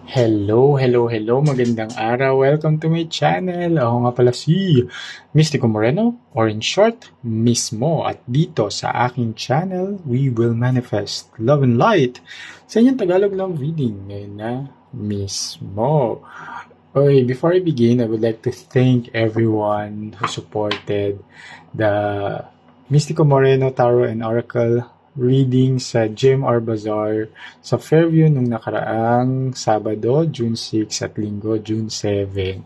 Hello, magandang araw. Welcome to my channel. Ako nga pala si Mystico Moreno, or in short, Mismo. At dito sa aking channel, we will manifest love and light sa inyong Tagalog love reading ngayon na Mismo. Okay, before I begin, I would like to thank everyone who supported the Mystico Moreno Tarot and Oracle reading sa GMR Bazaar sa Fairview nung nakaraang Sabado, June 6 at Linggo, June 7.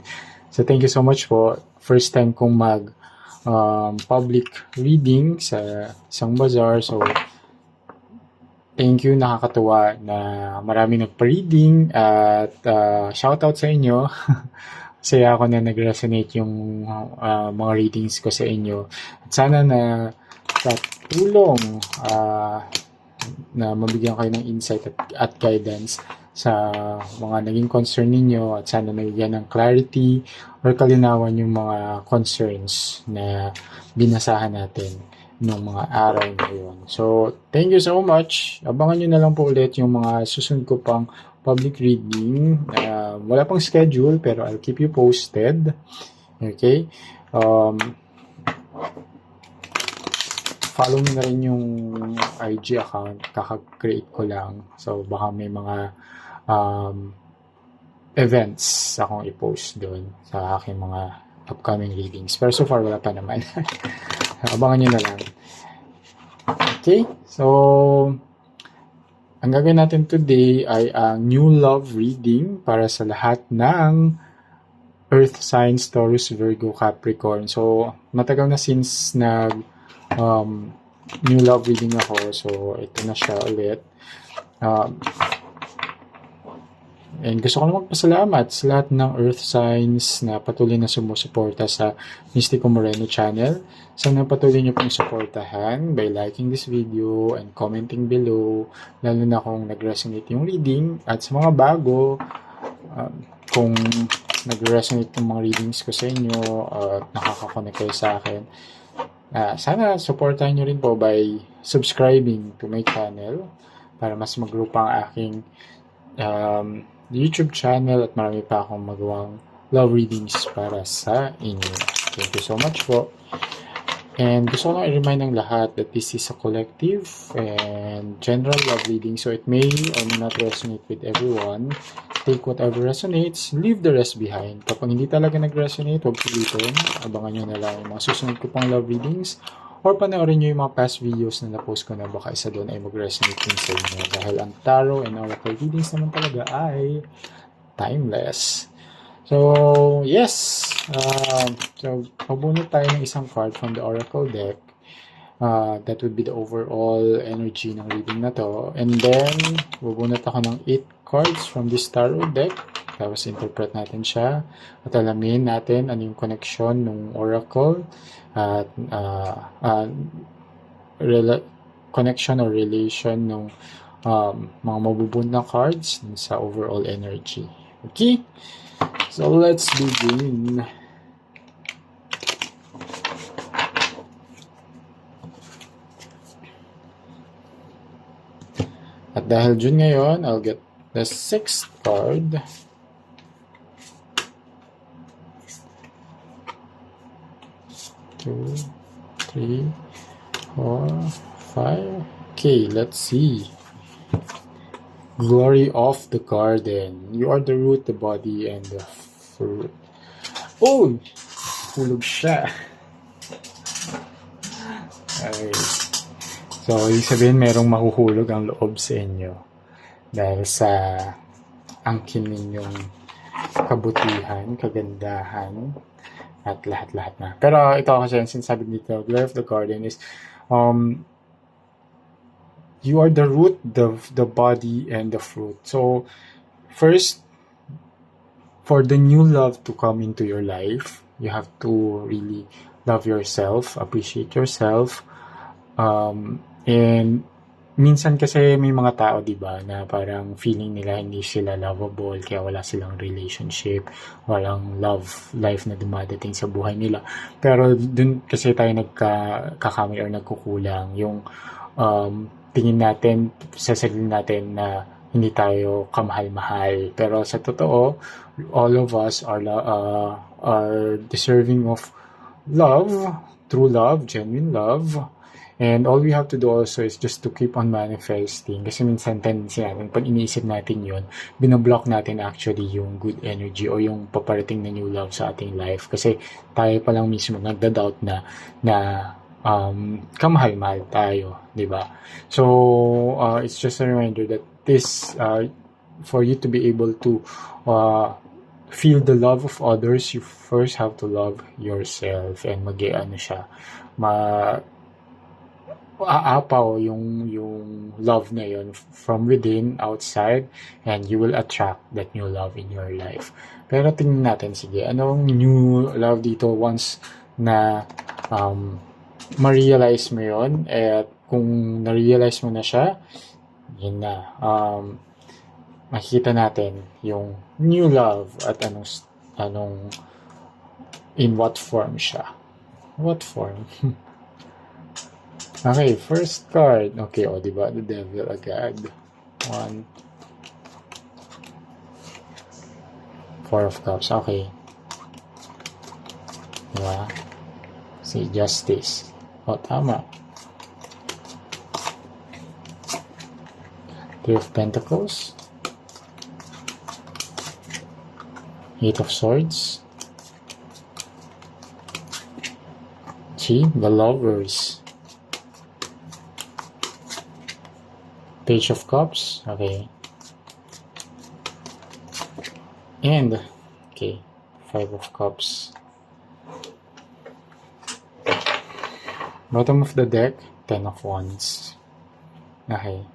So thank you so much po. First time kong mag public reading sa isang bazaar. So thank you, nakakatuwa na maraming nagpa-reading at shoutout sa inyo. Saya ako na nag-resonate yung mga readings ko sa inyo. At sana na tulong na mabigyan kayo ng insight at guidance sa mga naging concern ninyo at sana nabigyan ng clarity or kalinawan yung mga concerns na binasahan natin ng mga araw na yun. So, thank you so much. Abangan nyo na lang po ulit yung mga susunod ko pang public reading. Wala pang schedule pero I'll keep you posted. Okay? Follow mo na rin yung IG account. Kaka-create ko lang. So, baka may mga events akong i-post doon sa aking mga upcoming readings. Pero so far, wala pa naman. Abangan nyo na lang. Okay? So, ang gagawin natin today ay ang new love reading para sa lahat ng Earth signs, Taurus, Virgo, Capricorn. So, matagal na since new love reading ako. So, ito na siya ulit. And gusto ko na magpasalamat sa lahat ng Earth signs na patuloy na sumusuporta sa Mystico Moreno channel. Sana patuloy niyo pong suportahan by liking this video and commenting below, lalo na kung nag-resonate yung reading. At sa mga bago, kung nag-resonate yung mga readings ko sa inyo at nakaka-connect kayo sa akin, sana supportahan nyo rin po by subscribing to my channel para mas mag-grow pa ang aking YouTube channel at marami pa akong magawang love readings para sa inyo. Thank you so much po. And gusto ko lang i-remind ng lahat that this is a collective and general love reading, so it may or may not resonate with everyone. Take whatever resonates, leave the rest behind. Kapag hindi talaga nag-resonate, huwag pilitin. Abangan nyo na lang yung mga susunod ko pang love readings or panoorin nyo yung mga past videos na na-post ko na baka isa doon ay mag-resonate din sa inyo. Dahil ang tarot and oracle readings naman talaga ay timeless. So, yes. So, pabunot tayo ng isang card from the oracle deck. That would be the overall energy ng reading na to. And then, bubunot ako ng 8 cards from this tarot deck. Tapos, interpret natin siya. At alamin natin ano yung connection ng oracle. At connection or relation ng mga mabubunot na cards sa overall energy. Okay? So, let's begin. At dahil June ngayon, I'll get the 6th card. Two, three, 4, 5. Okay, let's see. Glory of the garden. You are the root, the body, and the fruit. Oh! Hulog siya. Okay. So, ibig sabihin merong mahuhulog ang loob sa inyo dahil sa angkin ninyong kabutihan, kagandahan, at lahat-lahat na. Pero ito kasi sinasabi dito, Glory of the Garden is you are the root, the body, and the fruit. So, first, for the new love to come into your life, you have to really love yourself, appreciate yourself, and minsan kasi may mga tao, diba, na parang feeling nila hindi sila lovable, kaya wala silang relationship, walang love life na dumadating sa buhay nila. Pero dun kasi tayo nagkakamali or nagkukulang yung tingin natin sa sarili natin na hindi tayo kamahal-mahal. Pero sa totoo, all of us are deserving of love, true love, genuine love. And all we have to do also is just to keep on manifesting. Kasi minsan tendency natin, pag iniisip natin yun, binablock natin actually yung good energy o yung paparating na new love sa ating life. Kasi tayo pa lang mismo nagda-doubt na kamahal-mahal tayo, di ba? So, it's just a reminder that this, for you to be able to feel the love of others, you first have to love yourself and ano siya, aapaw yung love na yun from within, outside, and you will attract that new love in your life. Pero tingnan natin, sige, anong new love dito once na ma-realize mo yun, at kung na-realize mo na siya, yun na, makikita natin yung new love at anong in what form siya. What form? Okay, first card. Okay, diba? The Devil agad. 1. 4 of Cups. Okay. Diba? Si Justice. Tama. 3 of Pentacles. 8 of Swords. See? The Lovers. Page of Cups, okay. And, okay, 5 of Cups. Bottom of the deck, 10 of Wands. Okay.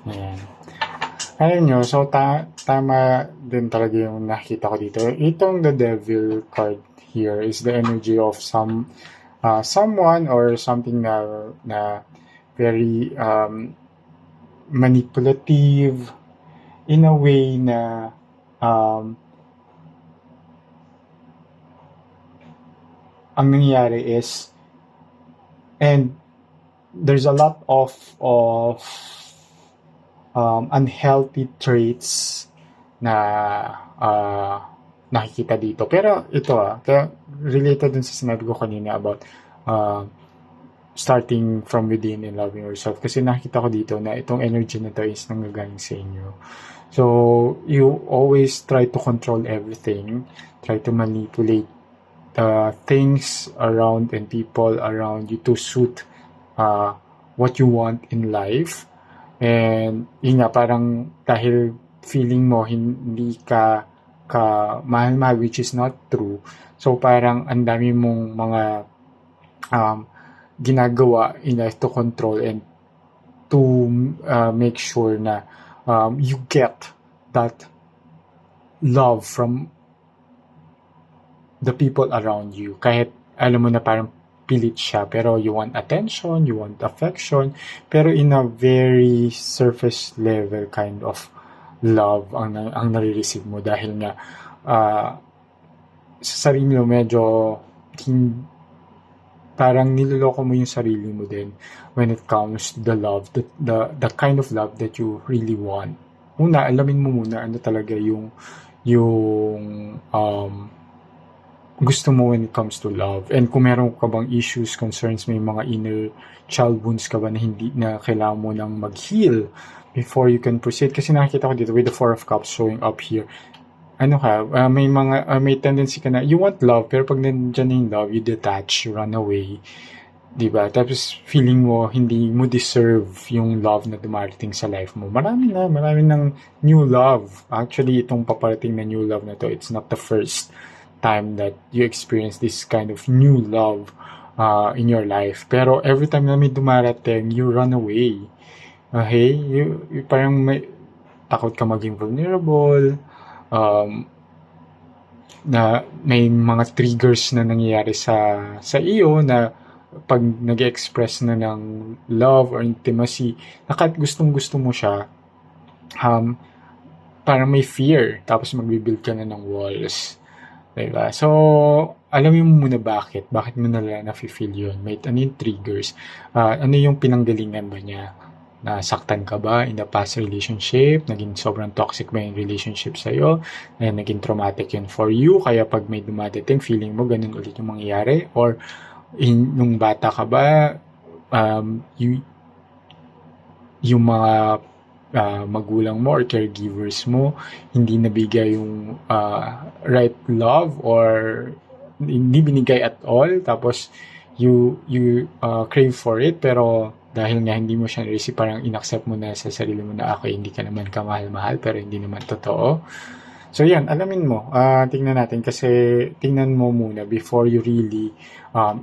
Ayan. Alam nyo, so tama din talaga yung nakita ko dito. Itong the Devil card here is the energy of someone or something na very manipulative in a way na ang nangyayari is, and there's a lot of unhealthy traits na nakikita dito. Pero ito kaya related dun sa sinabi ko kanina about starting from within and loving yourself. Kasi nakita ko dito na itong energy na to is nanggagaling sa inyo. So, you always try to control everything, try to manipulate things around and people around you to suit what you want in life. And yun nga, parang dahil feeling mo hindi ka mahal-mahal, which is not true. So parang ang dami mong mga ginagawa in life to control and to make sure na you get that love from the people around you. Kahit alam mo na parang pilit siya, pero you want attention, you want affection, pero in a very surface level kind of love ang nare-receive mo dahil nga sa sarili mo medyo parang niloloko mo yung sarili mo din when it comes to the love, the kind of love that you really want. Una, alamin mo muna ano talaga yung gusto mo when it comes to love. And kung meron ka bang issues, concerns, may mga inner child wounds ka ba na hindi na kailangan mo nang mag-heal before you can proceed. Kasi nakikita ko dito with the 4 of Cups showing up here. May tendency ka na, you want love, pero pag nandiyan yung love, you detach, you run away. Diba? Tapos feeling mo, hindi mo deserve yung love na dumarating sa life mo. Marami ng new love. Actually, itong paparating na new love na to, it's not the first time that you experience this kind of new love in your life. Pero every time na may dumarating, you run away. Okay? You parang takot ka maging vulnerable. Na may mga triggers na nangyayari sa iyo na pag nag-express na ng love or intimacy, na kahit gustong-gusto mo siya, parang may fear. Tapos magbibuild ka na ng walls. Diba? So, alamin mo muna bakit mo na nafe-feel yun. Ano yung triggers? Ano yung pinanggalingan ba niya? Nasaktan ka ba in the past relationship? Naging sobrang toxic ba yung relationship sa'yo? And naging traumatic yun for you? Kaya pag may dumadating, feeling mo ganun ulit yung mangyayari? Or nung bata ka ba, yung mga magulang mo or caregivers mo hindi nabigay yung right love or hindi binigay at all, tapos you crave for it, pero dahil nga hindi mo siya na-receive, parang inaccept mo na sa sarili mo na ako hindi ka naman kamahal-mahal, pero hindi naman totoo. So yan, alamin mo, tingnan natin, kasi tingnan mo muna before you really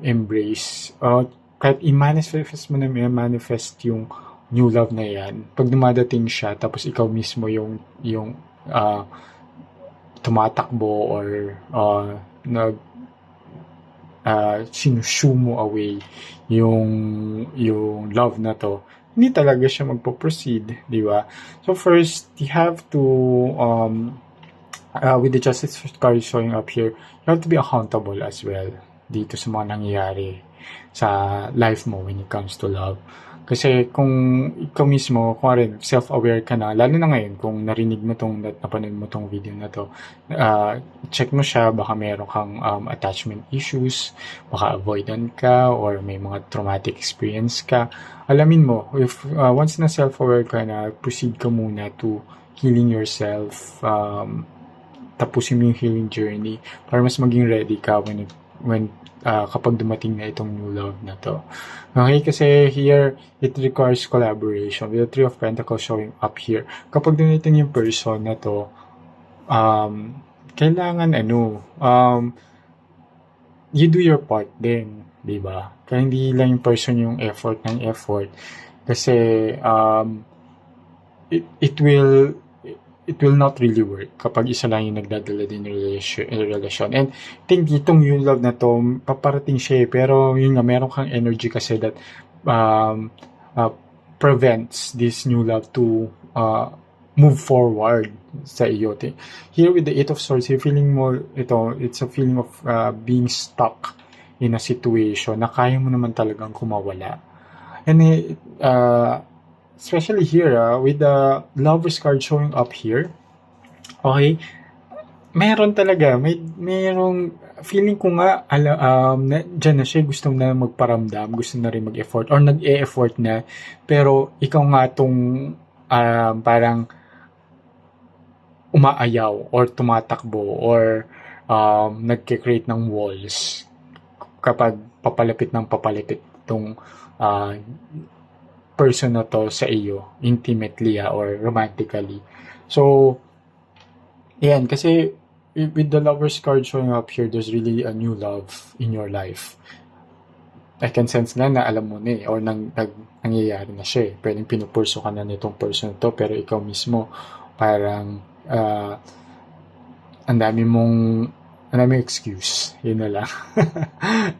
embrace, kahit i-manifest mo na manifest yung new love na yan, pag dumadating siya, tapos ikaw mismo yung tumatakbo or nag sinushoe mo away yung love na to, hindi talaga siya magpo-proceed, di ba? So first, you have to with the justice card showing up here, you have to be accountable as well dito sa mga nangyayari sa life mo when it comes to love. Kasi kung ikaw mismo, kung rin, self-aware ka na, lalo na ngayon, kung narinig mo napanood mo tong video na to, check mo siya, baka meron kang attachment issues, baka avoidant ka, or may mga traumatic experience ka. Alamin mo, if once na self-aware ka na, proceed ka muna to healing yourself, tapusin mo yung healing journey para mas maging ready ka when kapag dumating na itong new love na to. Okay, kasi here, it requires collaboration. With the Three of Pentacles showing up here, kapag dumating yung person na to, kailangan you do your part din, di ba? Kaya hindi lang yung person yung effort ng effort. Kasi, it will not really work kapag isa lang yung nagdadala din ng relasyon. And I think itong yung love na to, paparating siya pero yun nga, meron kang energy kasi that prevents this new love to move forward sa iyo. Here with the Eight of Swords, yung feeling mo, it's a feeling of being stuck in a situation na kaya mo naman talagang kumawala. And especially here, with the Lovers card showing up here, okay, meron talaga, merong feeling ko nga, dyan na siya, gusto na magparamdam, gusto na rin mag-effort, or nag-e-effort na, pero ikaw nga tong parang umaayaw, or tumatakbo, or nagke-create ng walls, kapag papalapit tong person na to sa iyo, intimately or romantically. So, yan, kasi with the Lovers card showing up here, there's really a new love in your life. I can sense na alam mo na or nangyayari na siya. Pwedeng pinupurso ka na nitong person to, pero ikaw mismo, parang, ang dami mong excuse. Yun na lang.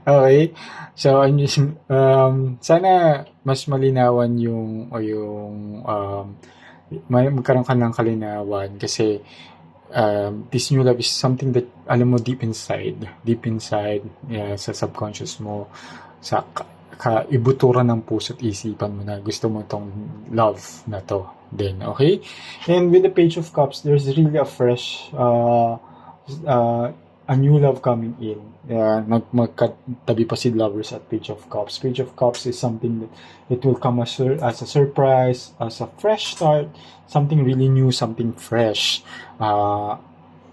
Okay? So, sana mas malinawan magkaroon ka ng kalinawan, kasi this new love is something that alam mo deep inside, sa subconscious mo, sa kaibuturan ng puso at isipan mo na gusto mo tong love na to din. Okay? And with the Page of Cups, there's really a fresh a new love coming in. Magkatabi pa si Lovers at Page of Cups. Page of Cups is something that it will come as a surprise, as a fresh start, something really new, something fresh.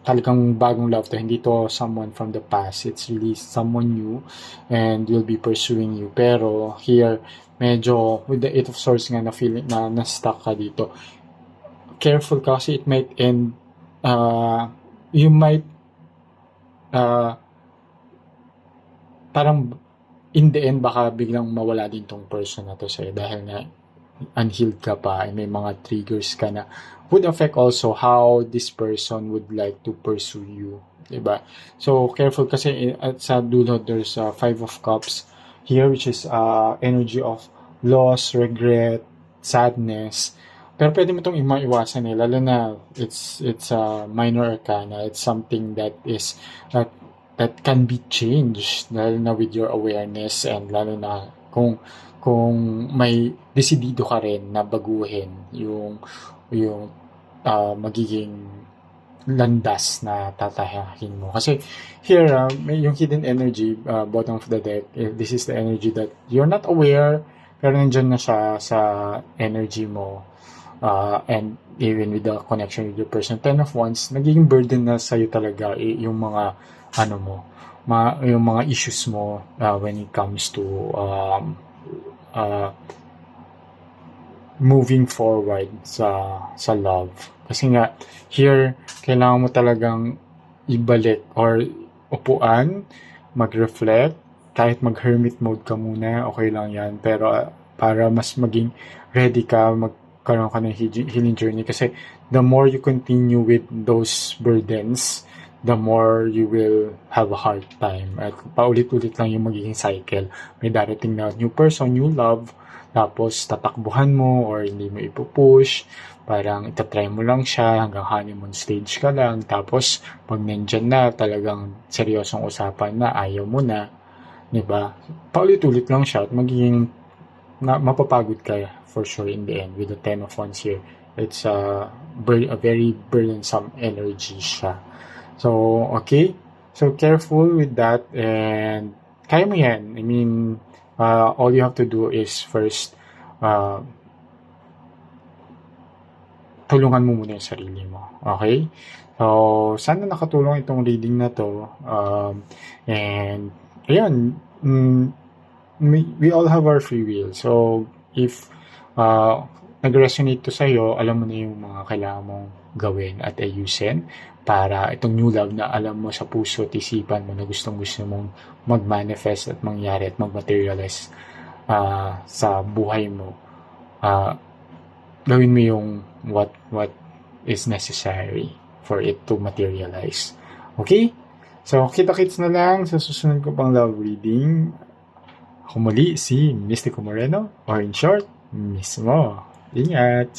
Talagang bagong love to. Hindi to someone from the past. It's really someone new and will be pursuing you. Pero here, medyo with the Eight of Swords nga na feeling na stuck ka dito. Careful ka kasi it might end, you might parang in the end baka biglang mawala din tong person na to sa'yo dahil na unhealed ka pa and may mga triggers ka na would affect also how this person would like to pursue you, diba? So careful kasi sa dulo there's Five of Cups here, which is energy of loss, regret, sadness. Pero pwede mo itong maiwasan lalo na it's a minor arcana. It's something that is that can be changed, lalo na with your awareness, and lalo na kung kung may desidido ka rin na baguhin yung magiging landas na tatahakin mo. Kasi here, may yung hidden energy, bottom of the deck, this is the energy that you're not aware, pero nandyan na siya sa energy mo. And even with the connection with your person, 10 of Wands, nagiging burden na sa'yo talaga yung mga, ano mo, yung mga issues mo when it comes to moving forward sa love. Kasi nga, here, kailangan mo talagang ibalik or upuan, mag-reflect, kahit mag-hermit mode ka muna, okay lang yan. Pero para mas maging ready ka, magkaroon ka ng healing journey. Kasi the more you continue with those burdens, the more you will have a hard time. At paulit-ulit lang yung magiging cycle. May darating na new person, new love, tapos tatakbuhan mo or hindi mo ipupush, parang itatry mo lang siya hanggang honeymoon stage ka lang, tapos pag nandyan na talagang seryosong usapan na, ayaw mo na, diba? Paulit-ulit lang siya at magiging mapapagod ka for sure in the end with the 10 of Wands here. It's a very burdensome energy siya. So, okay. So, careful with that and kaya mo yan. I mean, all you have to do is first tulungan mo muna yung sarili mo. Okay? So, sana nakatulong itong reading na to. And, ayun, we all have our free will. So, if nag-resonate to sa'yo, alam mo na yung mga kailangan mong gawin at ayusin para itong new love na alam mo sa puso at isipan mo na gustong-gusto mong mag-manifest at mangyari at mag-materialize sa buhay mo. Gawin mo yung what is necessary for it to materialize. Okay? So, kita-kits na lang sa susunod ko pang love reading. Ako muli si Mystico Moreno, or in short, Miss Mo. Ingat!